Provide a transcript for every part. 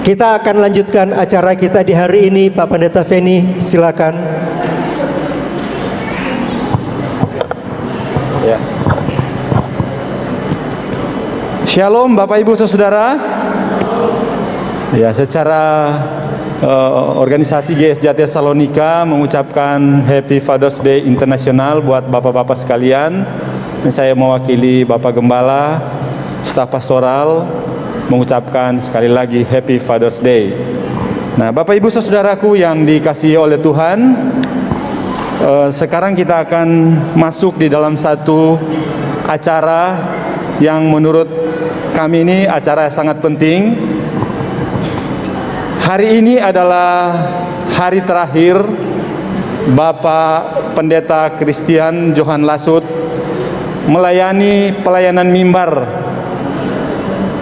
Kita akan lanjutkan acara kita di hari ini. Pak Pendeta Feni, silakan. Ya. Shalom Bapak Ibu Saudara. Ya, secara organisasi GSJ Tesalonika mengucapkan Happy Father's Day Internasional buat bapak-bapak sekalian. Dan saya mewakili Bapak Gembala, staf pastoral, mengucapkan sekali lagi Happy Father's Day. Nah, Bapak Ibu Saudaraku yang dikasihi oleh Tuhan, sekarang kita akan masuk di dalam satu acara yang menurut kami ini acara yang sangat penting. Hari ini adalah hari terakhir Bapak Pendeta Christian Johan Lasut melayani pelayanan mimbar.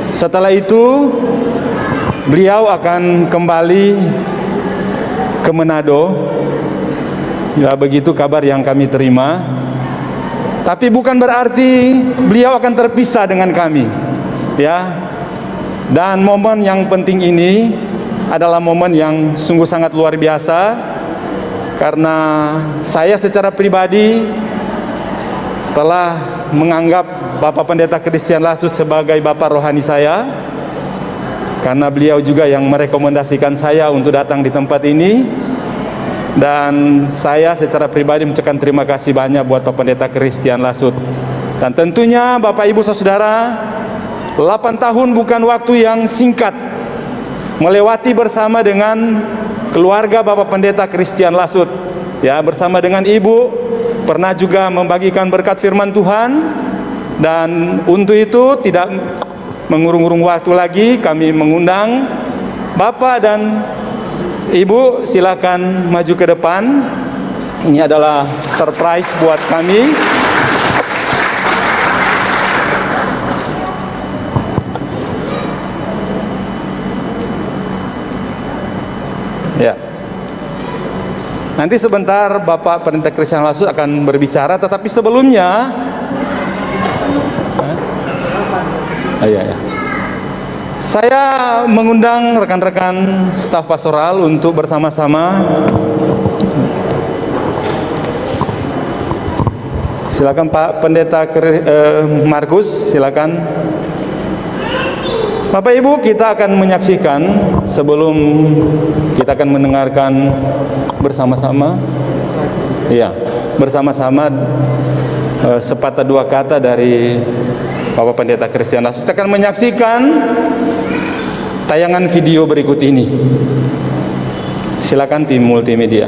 Setelah itu beliau akan kembali ke Manado. Ya, begitu kabar yang kami terima. Tapi bukan berarti beliau akan terpisah dengan kami. Ya. Dan momen yang penting ini adalah momen yang sungguh sangat luar biasa, karena saya secara pribadi telah menganggap Bapak Pendeta Christian Lasut sebagai Bapak rohani saya, karena beliau juga yang merekomendasikan saya untuk datang di tempat ini. Dan saya secara pribadi mengucapkan terima kasih banyak buat Bapak Pendeta Christian Lasut. Dan tentunya Bapak Ibu Saudara, 8 tahun bukan waktu yang singkat melewati bersama dengan keluarga Bapak Pendeta Christian Lasut. Ya, bersama dengan Ibu pernah juga membagikan berkat firman Tuhan. Dan untuk itu tidak mengurung-urung waktu lagi, kami mengundang Bapak dan Ibu, silakan maju ke depan. Ini adalah surprise buat kami. Ya. Nanti sebentar Bapak Pendeta Christian Lasut akan berbicara, tetapi sebelumnya saya mengundang rekan-rekan staf pastoral untuk bersama-sama. Silakan Pak Pendeta Markus, silakan. Bapak Ibu, kita akan menyaksikan sebelum kita akan mendengarkan bersama-sama. Iya, bersama-sama sepatah dua kata dari Bapak Pendeta Christian Lasut. Kita akan menyaksikan tayangan video berikut ini. Silakan tim multimedia.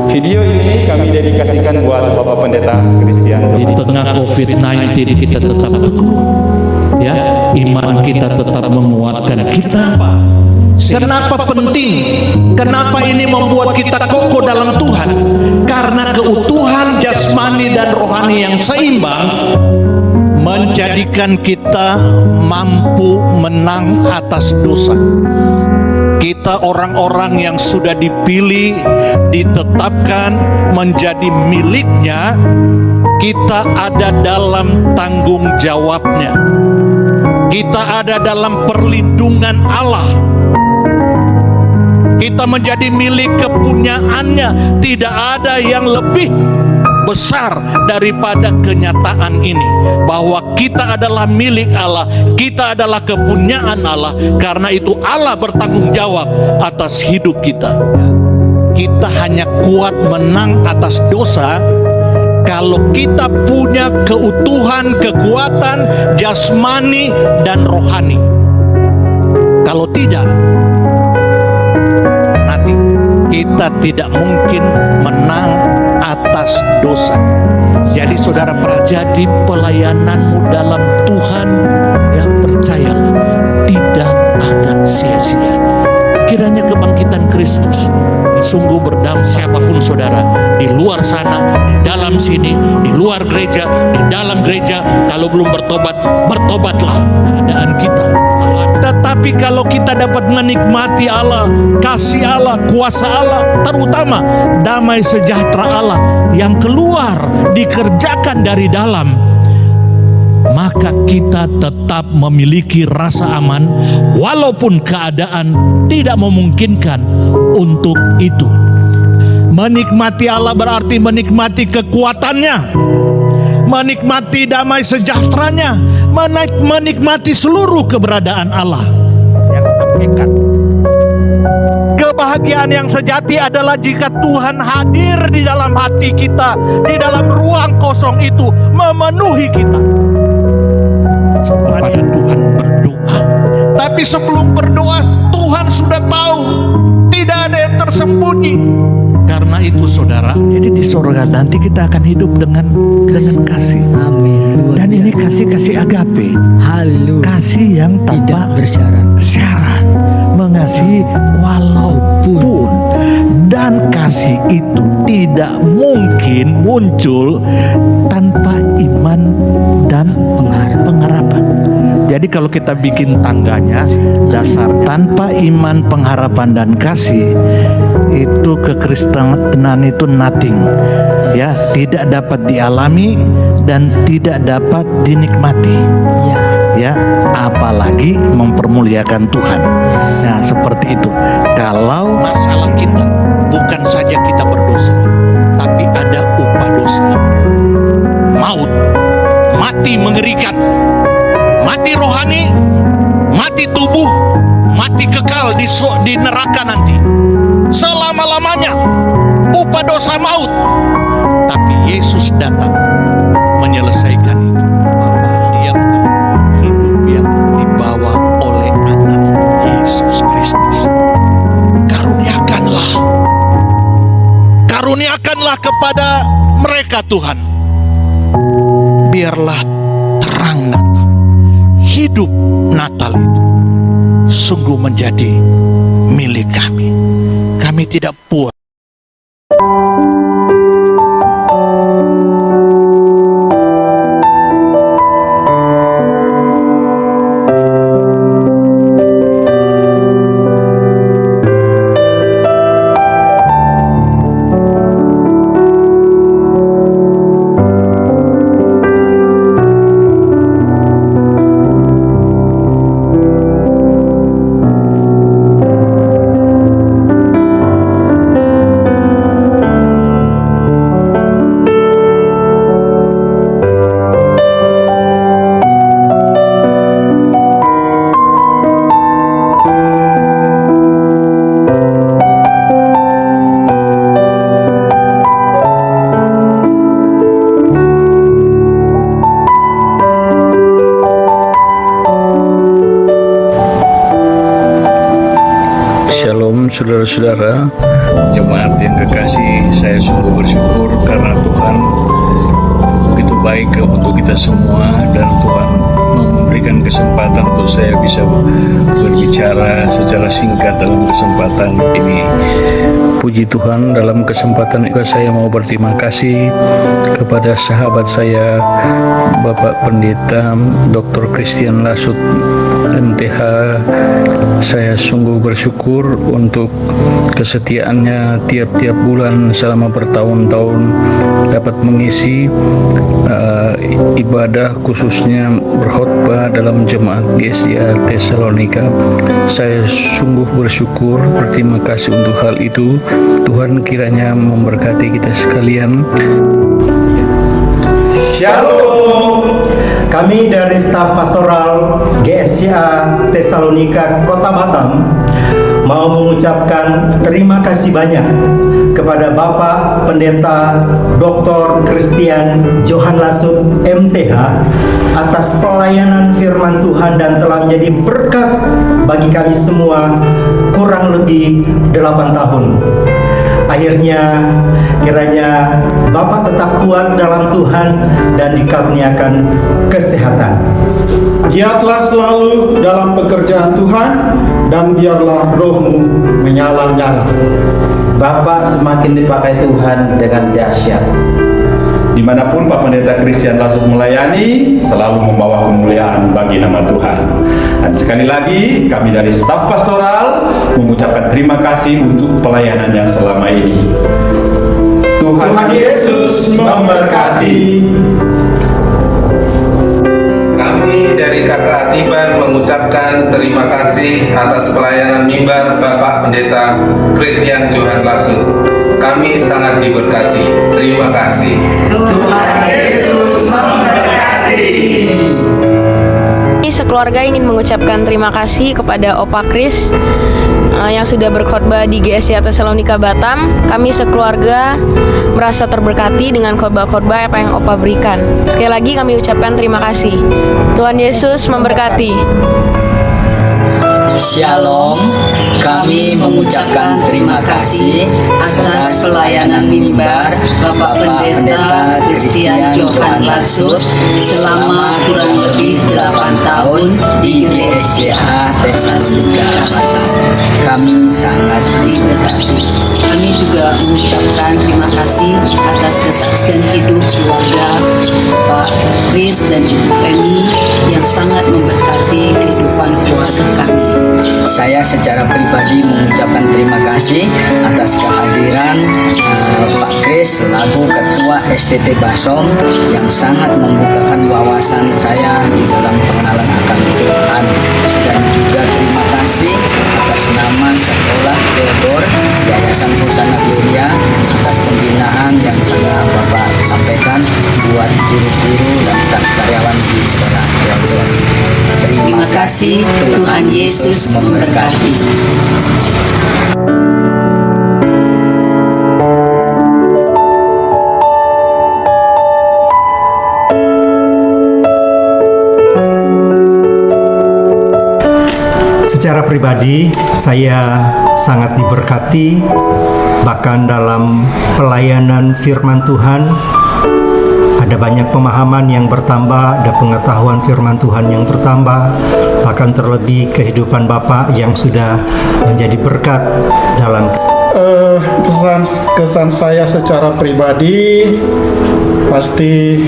Video ini kami dedikasikan buat Bapak Pendeta Christian. Di tengah COVID-19 kita tetap teguh, ya, iman kita tetap menguatkan kita. Kenapa penting? Kenapa ini membuat kita kokoh dalam Tuhan? Karena keutuhan jasmani dan rohani yang seimbang menjadikan kita mampu menang atas dosa. Kita orang-orang yang sudah dipilih, ditetapkan menjadi miliknya, kita ada dalam tanggung jawabnya. Kita ada dalam perlindungan Allah. Kita menjadi milik kepunyaannya. Tidak ada yang lebih besar daripada kenyataan ini, bahwa kita adalah milik Allah, kita adalah kepunyaan Allah. Karena itu Allah bertanggung jawab atas hidup kita. Kita hanya kuat menang atas dosa kalau kita punya keutuhan, kekuatan jasmani dan rohani. Kalau tidak, nanti kita tidak mungkin menang atas dosa. Jadi saudara, jadi pelayananmu dalam Tuhan, ya, percayalah, tidak akan sia-sia. Kiranya kebangkitan Kristus sungguh berdampak siapapun saudara, di luar sana, di dalam sini, di luar gereja, di dalam gereja. Kalau belum bertobat, bertobatlah. Keadaan kita Tetapi kalau kita dapat menikmati Allah, kasih Allah, kuasa Allah, terutama damai sejahtera Allah yang keluar dikerjakan dari dalam, maka kita tetap memiliki rasa aman walaupun keadaan tidak memungkinkan untuk itu. Menikmati Allah berarti menikmati kekuatannya, menikmati damai sejahteranya, menikmati seluruh keberadaan Allah yang hakikat. Kebahagiaan yang sejati adalah jika Tuhan hadir di dalam hati kita, di dalam ruang kosong itu, memenuhi kita. Kepada Tuhan berdoa. Tapi sebelum berdoa, Tuhan sudah tahu, tidak ada yang tersembunyi. Karena itu saudara, jadi di surga nanti kita akan hidup dengan kasih. Amin. Dan ini kasih agape. Haleluya. Kasih yang tanpa Tidak bersyarat. Mengasihi walaupun. Dan kasih itu tidak mungkin muncul tanpa iman dan pengharapan. Jadi kalau kita bikin tangganya, dasar tanpa iman, pengharapan dan kasih, itu kekristenan itu nothing, ya, tidak dapat dialami dan tidak dapat dinikmati, ya, apalagi mempermuliakan Tuhan. Nah, seperti itu. Kalau masalah kita bukan saja kita berdosa, tapi ada upah dosa, maut, mati mengerikan, mati rohani, mati tubuh, mati kekal di neraka nanti selama-lamanya, upah dosa maut. Tapi Yesus datang menyelesaikan itu. Bapa, lihatlah hidup yang dibawa oleh anak Yesus Kristus. Karuniakanlah kepada mereka Tuhan. Biarlah terang Natal, hidup Natal itu sungguh menjadi milik kami. Kami tidak puas. Shalom saudara-saudara, jemaat yang kekasih, saya sungguh bersyukur karena Tuhan begitu baik untuk kita semua, dan Tuhan memberikan kesempatan untuk saya bisa berbicara secara singkat dalam kesempatan ini. Puji Tuhan, dalam kesempatan ini saya mau berterima kasih kepada sahabat saya, Bapak Pendeta Dr. Christian Lasut MTH. Saya sungguh bersyukur untuk kesetiaannya tiap-tiap bulan selama bertahun-tahun dapat mengisi ibadah, khususnya berkhotbah dalam jemaat GSIA Tesalonika. Saya sungguh bersyukur, berterima kasih untuk hal itu. Tuhan kiranya memberkati kita sekalian. Shalom. Kami dari staf pastoral GSIA Tesalonika Kota Batam mau mengucapkan terima kasih banyak kepada Bapak Pendeta Dr. Christian Johan Lasut MTH atas pelayanan firman Tuhan dan telah menjadi berkat bagi kami semua kurang lebih 8 tahun. Akhirnya kiranya Bapak tetap kuat dalam Tuhan dan dikaruniakan kesehatan. Giatlah selalu dalam pekerjaan Tuhan dan biarlah rohmu menyala-nyala. Bapak semakin dipakai Tuhan dengan dahsyat. Di Dimanapun Pak Pendeta Christian Lasut melayani, selalu membawa kemuliaan bagi nama Tuhan. Dan sekali lagi, kami dari staf pastoral mengucapkan terima kasih untuk pelayanannya selama ini. Tuhan Yesus memberkati. Kami dari Kakak Atiban mengucapkan terima kasih atas pelayanan mimbar Bapak Pendeta Christian Johan Lasut. Kami sangat diberkati. Terima kasih. Tuhan Yesus memberkati. Sekeluarga ingin mengucapkan terima kasih kepada Opa Kris yang sudah berkhotbah di GSJ Tesalonika Batam. Kami sekeluarga merasa terberkati dengan khotbah-khotbah apa yang Opa berikan. Sekali lagi kami ucapkan terima kasih. Tuhan Yesus memberkati. Shalom, kami mengucapkan terima kasih atas pelayanan mimbar Bapak Pendeta Christian Johan Lasut selama kurang lebih 8 tahun di GSJA Tesalonika Batam. Kami sangat diberkati. Kami juga mengucapkan terima kasih atas kesaksian hidup keluarga Pak Kris dan Ibu Femi yang sangat memberkati kehidupan keluarga kami. Saya secara pribadi mengucapkan terima kasih atas kehadiran Pak Kris selaku Ketua STT Basong yang sangat membukakan wawasan saya di dalam pengenalan akan Tuhan, dan juga terima kasih atas nama Sekolah Theodor Yayasan Hosana Gloria atas pembinaan yang telah Bapak sampaikan buat guru-guru dan staf karyawan di Sekolah Theodor. Terima kasih, Tuhan Yesus memberkati. Secara pribadi, saya sangat diberkati, bahkan dalam pelayanan firman Tuhan, ada banyak pemahaman yang bertambah, ada pengetahuan firman Tuhan yang bertambah, bahkan terlebih kehidupan Bapak yang sudah menjadi berkat dalam Kesan saya secara pribadi pasti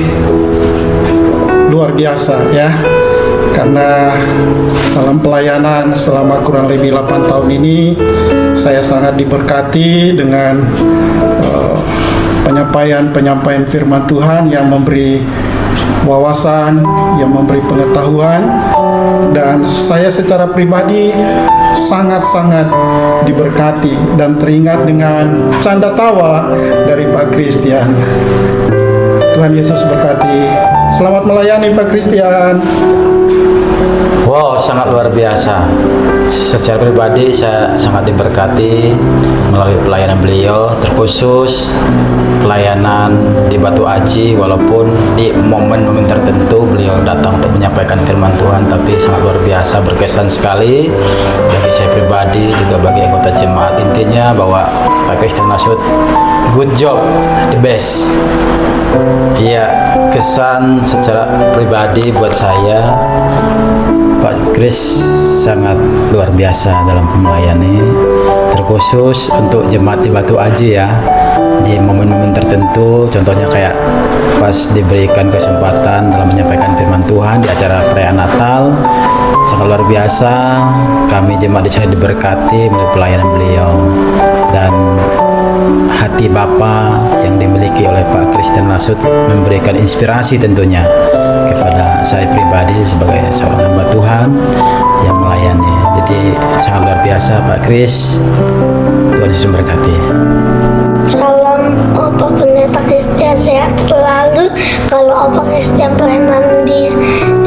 luar biasa ya, karena dalam pelayanan selama kurang lebih 8 tahun ini saya sangat diberkati dengan penyampaian firman Tuhan yang memberi wawasan, yang memberi pengetahuan, dan saya secara pribadi sangat-sangat diberkati dan teringat dengan canda tawa dari Pak Christian. Tuhan Yesus berkati. Selamat melayani Pak Christian. Wow, sangat luar biasa. Secara pribadi saya sangat diberkati melalui pelayanan beliau, terkhusus pelayanan di Batu Aji. Walaupun di momen-momen tertentu beliau datang untuk menyampaikan firman Tuhan, tapi sangat luar biasa, berkesan sekali bagi saya pribadi, juga bagi anggota jemaat. Intinya bahwa Pak Christian Lasut, good job, the best. Iya, kesan secara pribadi buat saya, Pak Kris sangat luar biasa dalam melayani, terkhusus untuk jemaat di Batu Aji ya, di momen-momen tertentu, contohnya kayak pas diberikan kesempatan dalam menyampaikan firman Tuhan di acara perayaan Natal, sangat luar biasa. Kami jemaat di sana diberkati melalui pelayanan beliau, dan hati Bapa yang dimiliki oleh Pak Christian Lasut memberikan inspirasi tentunya kepada saya pribadi sebagai seorang hamba Tuhan yang melayani. Jadi sangat luar biasa Pak Kris. Tuhan Yesus memberkati. Salam Opa Pendeta Christian, sehat selalu. Kalau Opa Christian pelayanan di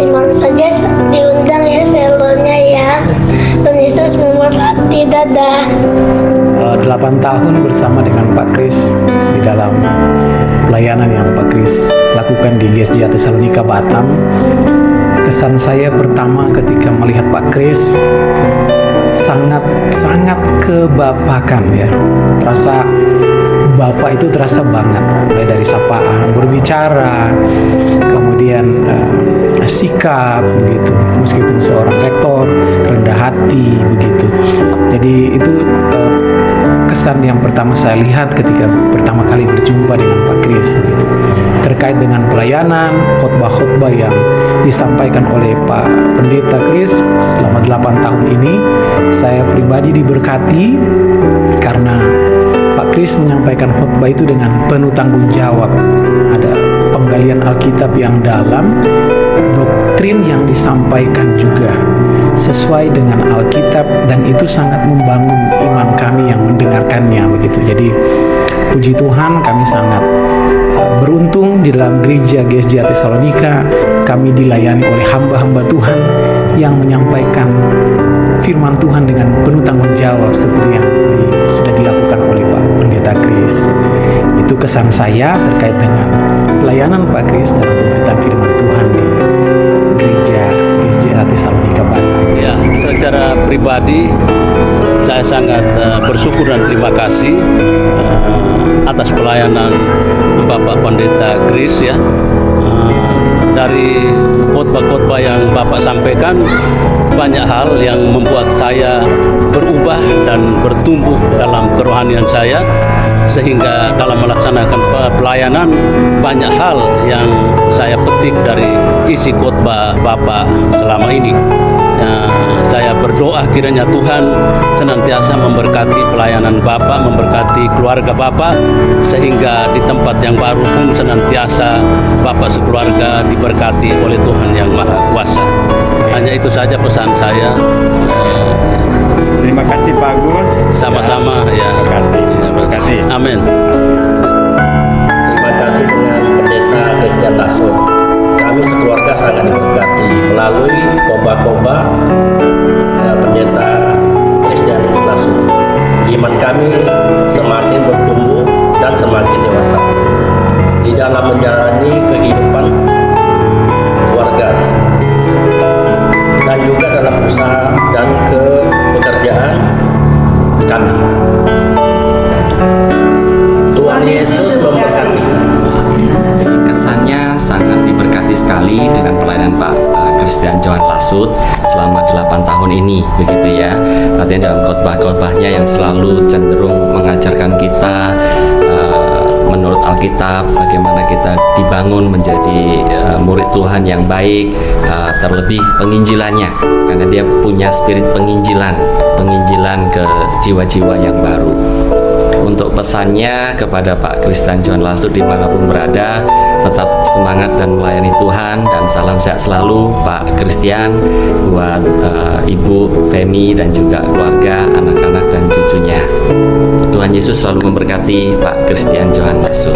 mana saja diundang ya, seluruhnya ya. Dan Yesus memberkati. Dadah. 8 tahun bersama dengan Pak Kris di dalam pelayanan yang Pak Kris lakukan di GSJ Tesalonika Batam. Kesan saya pertama ketika melihat Pak Kris sangat kebapakan ya. Terasa Bapak itu terasa banget, mulai dari sapaan, berbicara, kemudian sikap begitu, meskipun seorang rektor, rendah hati begitu. Jadi itu kesan yang pertama saya lihat ketika pertama kali berjumpa dengan Pak Kris begitu. terkait dengan pelayanan, khotbah-khotbah yang disampaikan oleh Pak Pendeta Kris selama 8 tahun ini. Saya pribadi diberkati karena Pak Kris menyampaikan khotbah itu dengan penuh tanggung jawab. Ada penggalian Alkitab yang dalam, doktrin yang disampaikan juga sesuai dengan Alkitab, dan itu sangat membangun iman kami yang mendengarkannya begitu. Jadi puji Tuhan, kami sangat beruntung di dalam gereja GSJ Tesalonika. Kami dilayani oleh hamba-hamba Tuhan yang menyampaikan firman Tuhan dengan penuh tanggung jawab seperti yang sudah dilakukan oleh Pak Pendeta Kris. Itu kesan saya terkait dengan pelayanan Pak Kris dalam pemberitaan firman Tuhan di gereja GSJ Tesalonika Batam. Ya, secara pribadi saya sangat bersyukur dan terima kasih atas pelayanan Bapak Pendeta Kris ya. Dari khotbah-khotbah yang Bapak sampaikan, banyak hal yang membuat saya berubah dan bertumbuh dalam kerohanian saya, sehingga dalam melaksanakan pelayanan banyak hal yang saya petik dari isi khotbah Bapak selama ini. Saya berdoa kiranya Tuhan senantiasa memberkati pelayanan Bapak, memberkati keluarga Bapak, sehingga di tempat yang baru pun senantiasa Bapak sekeluarga diberkati oleh Tuhan yang Maha Kuasa. Hanya itu saja pesan saya. Terima kasih Pak Agus. Sama-sama ya. Terima kasih. Amin. Terima kasih dengan Pendeta Christian Lasut. Kami sekeluarga sangat diberkati melalui khotbah-khotbah Pendeta Christian Lasut. Iman kami semakin bertumbuh dan semakin dewasa di dalam menjalani kehidupan keluarga dan juga dalam usaha dan pekerjaan kami. Tuhan Yesus memberkati. Kesannya sangat diberkati sekali dengan pelayanan Pak Christian Johan Lasut selama 8 tahun ini, begitu ya. Artinya dalam khotbah-khotbahnya yang selalu cenderung mengajarkan kita menurut Alkitab bagaimana kita dibangun menjadi murid Tuhan yang baik, terlebih penginjilannya, karena dia punya spirit penginjilan ke jiwa-jiwa yang baru. Untuk pesannya kepada Pak Christian Johan Lasut dimanapun berada, tetap semangat dan melayani Tuhan, dan salam sehat selalu Pak Christian buat Ibu Femi dan juga keluarga, anak-anak dan cucunya. Tuhan Yesus selalu memberkati Pak Christian Johan Lasut.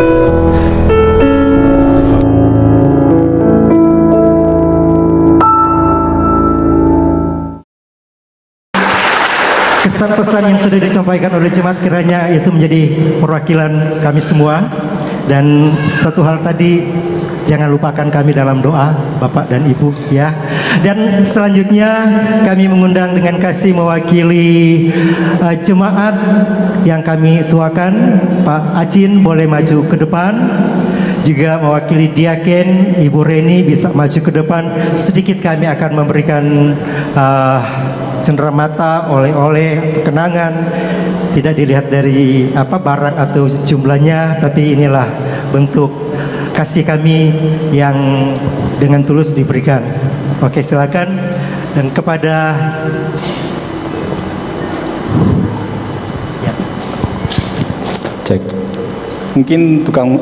Pesan-pesan yang sudah disampaikan oleh jemaat kiranya itu menjadi perwakilan kami semua. Dan satu hal tadi, jangan lupakan kami dalam doa, Bapak dan Ibu ya. Dan selanjutnya kami mengundang dengan kasih mewakili jemaat yang kami tuakan. Pak Acin boleh maju ke depan. Juga mewakili Diaken, Ibu Reni bisa maju ke depan. Sedikit kami akan memberikan cenderamata, oleh-oleh, kenangan. Tidak dilihat dari barang atau jumlahnya, tapi inilah bentuk kasih kami yang dengan tulus diberikan. Oke, silakan. Dan kepada cek, mungkin tukang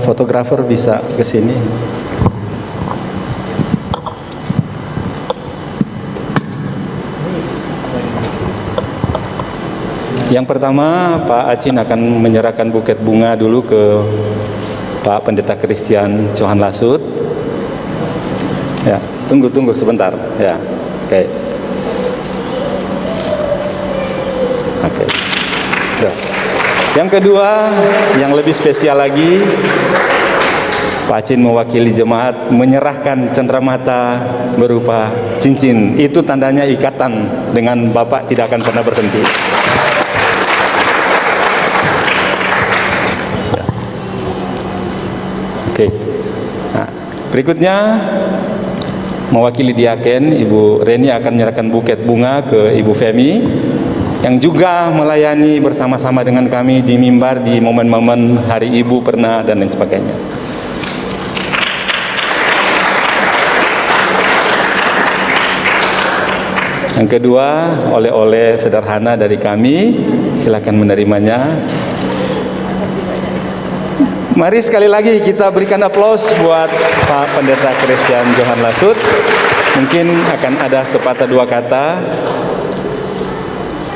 fotografer bisa ke sini. Yang pertama, Pak Acin akan menyerahkan buket bunga dulu ke Pak Pendeta Christian Johan Lasut. Ya, tunggu sebentar. Ya, oke. Oke. Ya. Yang kedua, yang lebih spesial lagi, Pak Acin mewakili jemaat menyerahkan cenderamata berupa cincin. Itu tandanya ikatan dengan Bapak tidak akan pernah berhenti. Oke. Nah, berikutnya mewakili Diaken, Ibu Reni akan menyerahkan buket bunga ke Ibu Femi yang juga melayani bersama-sama dengan kami di mimbar di momen-momen Hari Ibu pernah dan lain sebagainya. Yang kedua, oleh-oleh sederhana dari kami, silakan menerimanya. Mari sekali lagi kita berikan aplaus buat Pak Pendeta Christian Johan Lasut. Mungkin akan ada sepatah dua kata,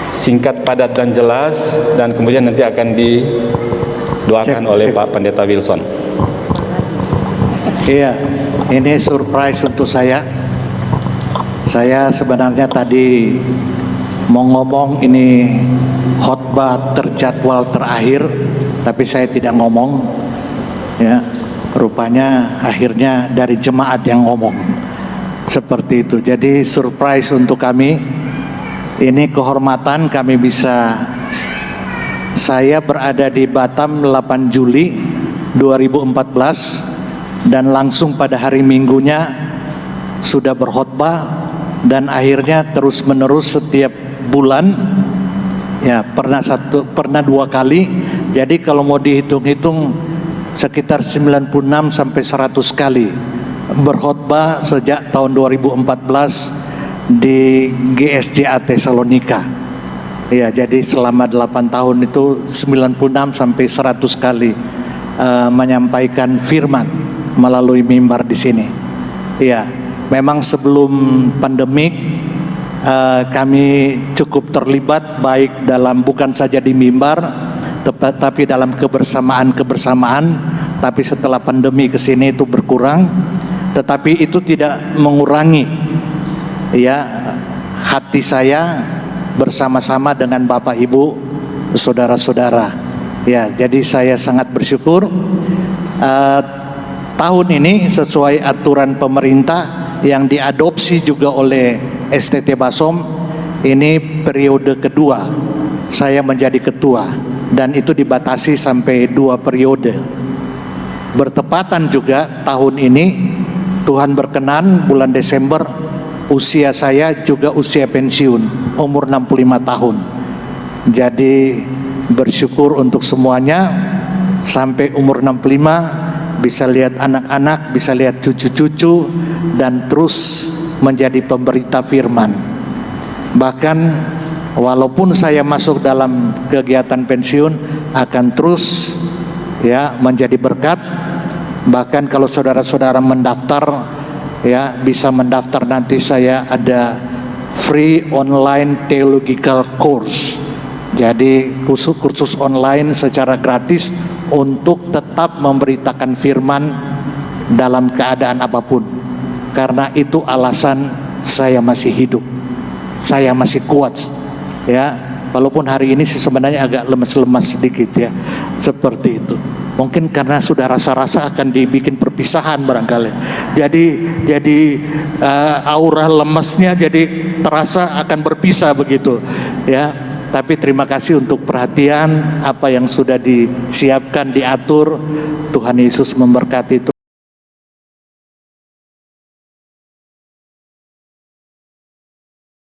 singkat, padat, dan jelas, dan kemudian nanti akan didoakan oleh Pak Pendeta Wilson. Iya, ini surprise untuk saya. Saya sebenarnya tadi mau ngomong ini khotbah terjadwal terakhir, tapi saya tidak ngomong. Ya, rupanya akhirnya dari jemaat yang ngomong seperti itu. Jadi surprise untuk kami. Ini kehormatan kami bisa. Saya berada di Batam 8 Juli 2014 dan langsung pada hari Minggunya sudah berkhotbah, dan akhirnya terus menerus setiap bulan. Ya, pernah 2 kali. Jadi kalau mau dihitung-hitung sekitar 96 sampai 100 kali berkhotbah sejak tahun 2014 di GSJA Tesalonika. Ya, jadi selama 8 tahun itu 96 sampai 100 kali menyampaikan firman melalui mimbar di sini. Ya, memang sebelum pandemik kami cukup terlibat baik dalam bukan saja di mimbar tapi dalam kebersamaan. Tapi setelah pandemi kesini itu berkurang, tetapi itu tidak mengurangi ya hati saya bersama-sama dengan Bapak Ibu, saudara-saudara. Ya, jadi saya sangat bersyukur tahun ini sesuai aturan pemerintah yang diadopsi juga oleh STT Basom, ini periode kedua saya menjadi ketua, dan itu dibatasi sampai 2 periode. Bertepatan juga tahun ini Tuhan berkenan bulan Desember usia saya juga usia pensiun, umur 65 tahun. Jadi bersyukur untuk semuanya, sampai umur 65 bisa lihat anak-anak, bisa lihat cucu-cucu, dan terus menjadi pemberita firman. Bahkan walaupun saya masuk dalam kegiatan pensiun, akan terus ya menjadi berkat. Bahkan kalau saudara-saudara mendaftar, ya bisa mendaftar, nanti saya ada free online theological course. Jadi kursus online secara gratis untuk tetap memberitakan firman dalam keadaan apapun. Karena itu alasan saya masih hidup, saya masih kuat. Ya, walaupun hari ini sih sebenarnya agak lemas-lemas sedikit ya, seperti itu. Mungkin karena sudah rasa-rasa akan dibikin perpisahan barangkali. Jadi aura lemesnya jadi terasa akan berpisah begitu. Ya, tapi terima kasih untuk perhatian apa yang sudah disiapkan, diatur. Tuhan Yesus memberkati.